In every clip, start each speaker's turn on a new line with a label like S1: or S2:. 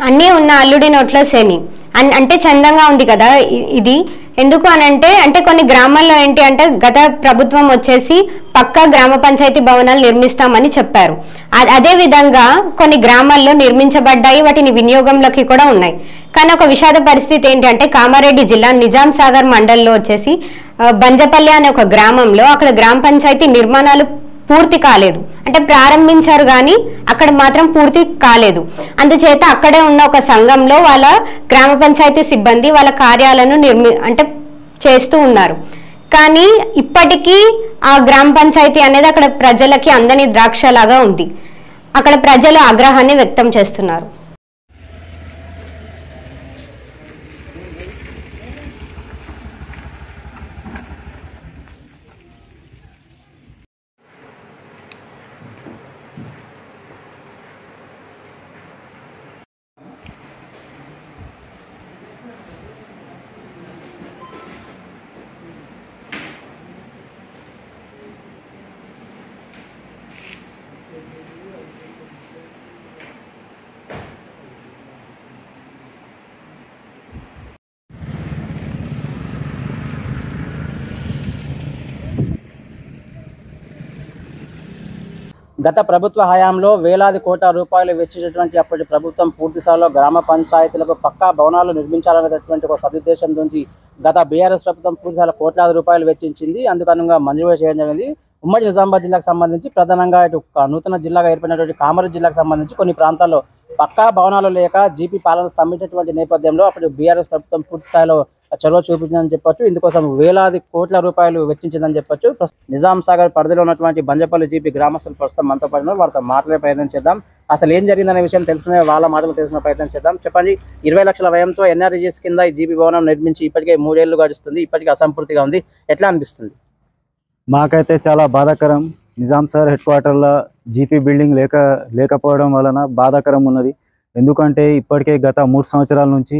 S1: అన్నీ ఉన్న అల్లుడి నోట్లో శని అంటే చందంగా ఉంది కదా ఇది. ఎందుకు అంటే కొన్ని గ్రామాల్లో ఏంటి అంటే గత ప్రభుత్వం వచ్చేసి పక్కా గ్రామ పంచాయతీ భవనాలు నిర్మిస్తామని చెప్పారు. అదే విధంగా కొన్ని గ్రామాల్లో నిర్మించబడ్డాయి, వాటిని వినియోగంలోకి కూడా ఉన్నాయి. కానీ ఒక విషాద పరిస్థితి ఏంటి అంటే కామారెడ్డి జిల్లా నిజాం సాగర్ మండల్లో వచ్చేసి బంజపల్లి అనే ఒక గ్రామంలో అక్కడ గ్రామ పంచాయతీ నిర్మాణాలు పూర్తి కాలేదు. అంటే ప్రారంభించారు కానీ అక్కడ మాత్రం పూర్తి కాలేదు. అందుచేత అక్కడే ఉన్న ఒక సంఘంలో వాళ్ళ గ్రామ పంచాయతీ సిబ్బంది వాళ్ళ కార్యాలను అంటే చేస్తూ ఉన్నారు. కానీ ఇప్పటికీ ఆ గ్రామ పంచాయతీ అనేది అక్కడ ప్రజలకి అందని ద్రాక్షలాగా ఉంది. అక్కడ ప్రజలు ఆగ్రహాన్ని వ్యక్తం చేస్తున్నారు.
S2: గత ప్రభుత్వ హయాంలో వేలాది కోట్ల రూపాయలు వెచ్చించినటువంటి అప్పటి ప్రభుత్వం పూర్తి స్థాయిలో గ్రామ పంచాయతీలకు పక్కా భవనాలు నిర్మించాలనేటటువంటి ఒక సదుద్దేశం నుంచి గత బీఆర్ఎస్ ప్రభుత్వం పూర్తి స్థాయిలో కోట్లాది రూపాయలు వెచ్చించింది. అందుకనుగా మంజూరు చేయడం జరిగింది. ఉమ్మడి నిజామాబాద్ జిల్లాకు సంబంధించి ప్రధానంగా ఇటు నూతన జిల్లాగా ఏర్పడినటువంటి కామారెడ్డి జిల్లాకు సంబంధించి కొన్ని ప్రాంతాల్లో పక్కా భవనాలు లేక జీపీ పాలన స్తంభించినటువంటి నేపథ్యంలో అప్పటి బీఆర్ఎస్ ప్రభుత్వం పూర్తి స్థాయిలో చొరవ చూపించిందని చెప్పొచ్చు. ఇందుకోసం వేలాది కోట్ల రూపాయలు వెచ్చించిందని చెప్పొచ్చు. నిజాం సాగర్ పరిధిలో ఉన్నటువంటి బంజపల్లి జీపీ గ్రామస్తులు ప్రస్తుతం మనతో పాటు వారితో మాట్లాడే ప్రయత్నం చేద్దాం. అసలు ఏం జరిగిందనే విషయం తెలుసుకునే వాళ్ళ మాటలు తెలుసుకునే ప్రయత్నం చేద్దాం. చెప్పండి, 20 లక్షల వ్యయంతో ఎన్ఆర్ఈజీఎస్ కింద ఈ జీపీ భవనం నిర్మించి ఇప్పటికే 3 ఏళ్లు గడుస్తుంది. ఇప్పటికే అసంపూర్తిగా ఉంది. ఎట్లా అనిపిస్తుంది?
S3: మాకైతే చాలా బాధాకరం. నిజాం సార్ హెడ్ క్వార్టర్లో జీపీ బిల్డింగ్ లేకపోవడం వలన బాధాకరం ఉన్నది. ఎందుకంటే ఇప్పటికే గత 3 సంవత్సరాల నుంచి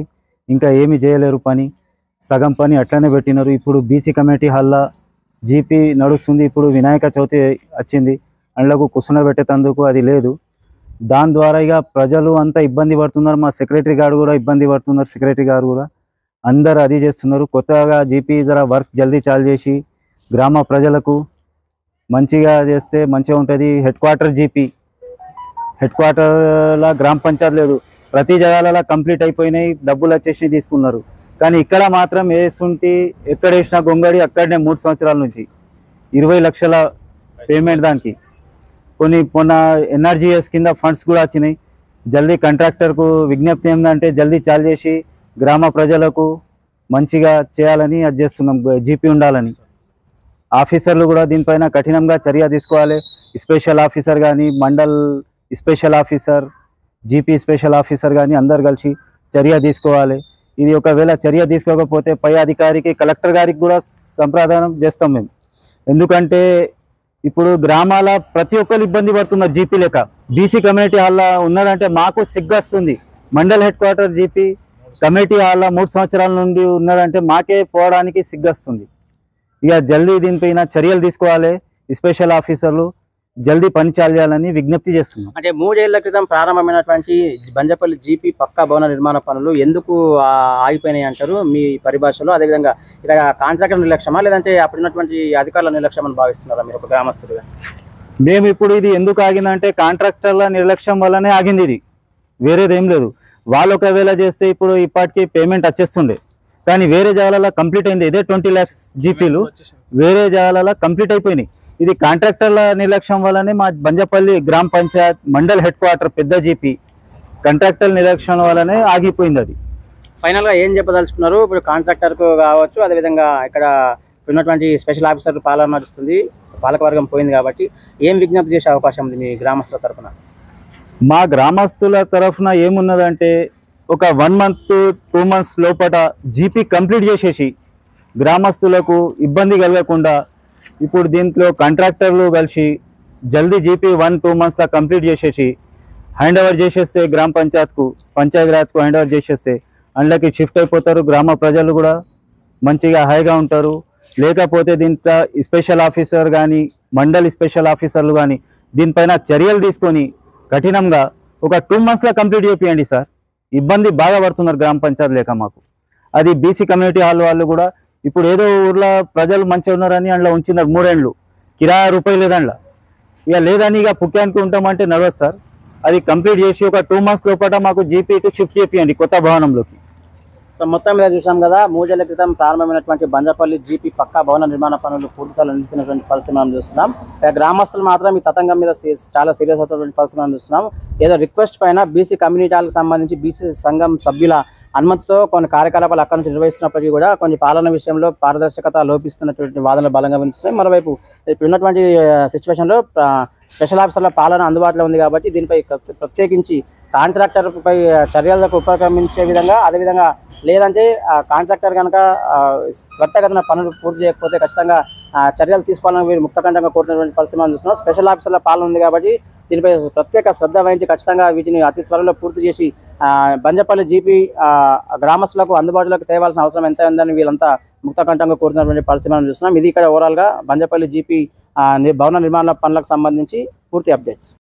S3: ఇంకా ఏమీ చేయలేరు, సగం పని అట్లనే పెట్టినారు. ఇప్పుడు బీసీ కమిటీ హాల్లో జీపీ నడుస్తుంది. ఇప్పుడు వినాయక చవితి వచ్చింది, అండ్లకు కూర్చునబెట్టేందుకు అది లేదు. దాని ద్వారా ఇక ప్రజలు అంతా ఇబ్బంది పడుతున్నారు. మా సెక్రటరీ గారు కూడా ఇబ్బంది పడుతున్నారు. సెక్రటరీ గారు కూడా అందరు అది చేస్తున్నారు. కొత్తగా జీపీ జర వర్క్ జల్దీ చాలు చేసి గ్రామ ప్రజలకు మంచిగా చేస్తే మంచిగా ఉంటుంది. హెడ్ క్వార్టర్ జీపీ హెడ్ క్వార్టర్లో గ్రామ పంచాయతీ లేదు. ప్రతి జగాలలో కంప్లీట్ అయిపోయినాయి, డబ్బులు వచ్చేసి తీసుకున్నారు. కానీ ఇక్కడ మాత్రం వేసుంటి ఎక్కడ వేసినా గొంగడి అక్కడనే 3 సంవత్సరాల నుంచి 20 లక్షల పేమెంట్ దానికి. మొన్న ఎన్ఆర్జీఎస్ కింద ఫండ్స్ కూడా వచ్చినాయి. జల్దీ కాంట్రాక్టర్కు విజ్ఞప్తి ఏంటంటే జల్దీ చాలు చేసి గ్రామ ప్రజలకు మంచిగా చేయాలని అది చేస్తున్నాం, జీపీ ఉండాలని. ఆఫీసర్లు కూడా దీనిపైన కఠినంగా చర్య తీసుకోవాలి. స్పెషల్ ఆఫీసర్ కానీ, mandal special officer, GP special officer కానీ అందరు కలిసి చర్య తీసుకోవాలి. ఇది ఒకవేళ చర్య తీసుకోకపోతే పై అధికారికి, కలెక్టర్ గారికి కూడా సంప్రదానం చేస్తాం మేము. ఎందుకంటే ఇప్పుడు గ్రామాల ప్రతి ఒక్కరు ఇబ్బంది పడుతున్నారు జీపీ లేక. బీసీ కమ్యూనిటీ హాల్లో ఉన్నదంటే మాకు సిగ్గొస్తుంది. Mandal head quarter GP committee హాల్లో 3 సంవత్సరాల నుండి ఉన్నదంటే మాకే పోవడానికి సిగ్గొస్తుంది. ఇక జల్దీ దీనిపైన చర్యలు తీసుకోవాలి. స్పెషల్ ఆఫీసర్లు జల్దీ పని చేయాలని విజ్ఞప్తి చేస్తున్నాం.
S2: అంటే 3 ఏళ్ల క్రితం ప్రారంభమైనటువంటి బంజపల్లి జీపీ పక్కా భవన నిర్మాణ పనులు ఎందుకు ఆగిపోయినాయి అంటారు మీ పరిభాషలో? అదేవిధంగా ఇక్కడ కాంట్రాక్టర్ నిర్లక్ష్యమా లేదంటే అప్పుడున్నటువంటి అధికారుల నిర్లక్ష్యం అని భావిస్తున్నారా మీరు ఒక గ్రామస్తులుగా?
S3: మేము ఇప్పుడు ఇది ఎందుకు ఆగిందంటే కాంట్రాక్టర్ల నిర్లక్ష్యం వల్లనే ఆగింది. ఇది వేరేదేం లేదు. వాళ్ళు ఒకవేళ చేస్తే ఇప్పుడు ఇప్పటికీ పేమెంట్ వచ్చేస్తుండే. కానీ వేరే జాగాలలో కంప్లీట్ అయింది. ఇదే 20 lakhs జీపీలు వేరే జాగాలలో కంప్లీట్ అయిపోయినాయి. ఇది కాంట్రాక్టర్ల నిర్లక్ష్యం వల్లనే మా బంజపల్లి గ్రామ పంచాయత్ మండల్ హెడ్ క్వార్టర్ పెద్ద జీపీ కాంట్రాక్టర్ నిర్లక్ష్యం వల్లనే ఆగిపోయింది. అది
S2: ఫైనల్గా ఏం చెప్పదలుచుకున్నారు? ఇప్పుడు కాంట్రాక్టర్కు కావచ్చు, అదేవిధంగా ఇక్కడ ఉన్నటువంటి స్పెషల్ ఆఫీసర్ పాలన నడుస్తుంది, పాలకవర్గం పోయింది కాబట్టి ఏం విజ్ఞప్తి చేసే అవకాశం ఉంది మీ గ్రామస్తుల తరఫున?
S3: మా గ్రామస్తుల తరఫున ఏమున్నదంటే ఒక 1 month 2 months లోపల జీపీ కంప్లీట్ చేసేసి గ్రామస్తులకు ఇబ్బంది కలగకుండా ఇప్పుడు దీంట్లో కాంట్రాక్టర్లు కలిసి జల్దీ జీపీ 1-2 monthsలో కంప్లీట్ చేసేసి హ్యాండ్ ఓవర్ చేసేస్తే గ్రామ పంచాయత్కు, పంచాయతీ రాజ్కు హ్యాండ్ ఓవర్ చేసేస్తే అందులోకి షిఫ్ట్ అయిపోతారు. గ్రామ ప్రజలు కూడా మంచిగా హాయిగా ఉంటారు. లేకపోతే దీంట్లో స్పెషల్ ఆఫీసర్ కానీ, మండల్ స్పెషల్ ఆఫీసర్లు కానీ దీనిపైన చర్యలు తీసుకొని కఠినంగా ఒక 2 monthsలో కంప్లీట్ చేపియండి సార్. ఇబ్బంది బాగా పడుతున్నారు గ్రామ పంచాయతీ లేక మాకు. అది బీసీ కమ్యూనిటీ హాల్ వాళ్ళు కూడా ఇప్పుడు ఏదో ఊర్లో ప్రజలు మంచిగా ఉన్నారని అందులో ఉంచినారు 3 ఏళ్ళు, కిరాయి రూపాయి లేదండ్లా. ఇక లేదని ఇక పుక్యానికి ఉంటామంటే నడవదు సార్. అది కంప్లీట్ చేసి ఒక 2 months లోపల మాకు జీపీ షిఫ్ట్ చేపియండి కొత్త భవనంలోకి.
S2: సో మొత్తం మీద చూసాం కదా, 3 ఏళ్ల క్రితం ప్రారంభమైనటువంటి బంజపల్లి జీపీ పక్కా భవన నిర్మాణ పనులు పూర్తిస్థాయిలో నిలిపినటువంటి పరిస్థితి మనం చూస్తున్నాం. గ్రామస్తులు మాత్రం ఈ తతంగం మీద చాలా సీరియస్ అవుతున్నటువంటి పరిస్థితి మనం చూస్తున్నాం. ఏదో రిక్వెస్ట్ పైన బీసీ కమ్యూనిటీలకు సంబంధించి బీసీ సంఘం సభ్యుల అనుమతితో కొన్ని కార్యకలాపాలు అక్కడి నుంచి నిర్వహిస్తున్నప్పటికీ కూడా కొన్ని పాలన విషయంలో పారదర్శకత లోపిస్తున్నటువంటి వాదనలు బలంగా వినిపిస్తున్నాయి. మరోవైపు ఇప్పుడు ఉన్నటువంటి సిచ్యువేషన్లో స్పెషల్ ఆఫీసర్ల పాలన అందుబాటులో ఉంది కాబట్టి దీనిపై ప్రత్యేకించి కాంట్రాక్టర్పై చర్యలకు ఉపక్రమించే విధంగా, అదేవిధంగా లేదంటే కాంట్రాక్టర్ కనుక త్వరితగతిన పనులు పూర్తి చేయకపోతే ఖచ్చితంగా చర్యలు తీసుకోవాలని వీరు ముక్తకంఠంగా కోరుతున్నటువంటి పరిస్థితి మనం చూస్తున్నాం. స్పెషల్ ఆఫీసర్ల పాలన ఉంది కాబట్టి దీనిపై ప్రత్యేక శ్రద్ధ వహించి ఖచ్చితంగా వీటిని అతి త్వరలో పూర్తి చేసి బంజపల్లి జీపీ గ్రామస్తులకు అందుబాటులోకి తేవాల్సిన అవసరం ఎంత ఉందని వీళ్ళంతా ముక్తకంఠంగా కోరుతున్నటువంటి పరిస్థితి మనం చూస్తున్నాం. ఇది ఇక్కడ ఓవరాల్గా బంజపల్లి జీపీ భవన నిర్మాణ పనులకు సంబంధించి పూర్తి అప్డేట్స్.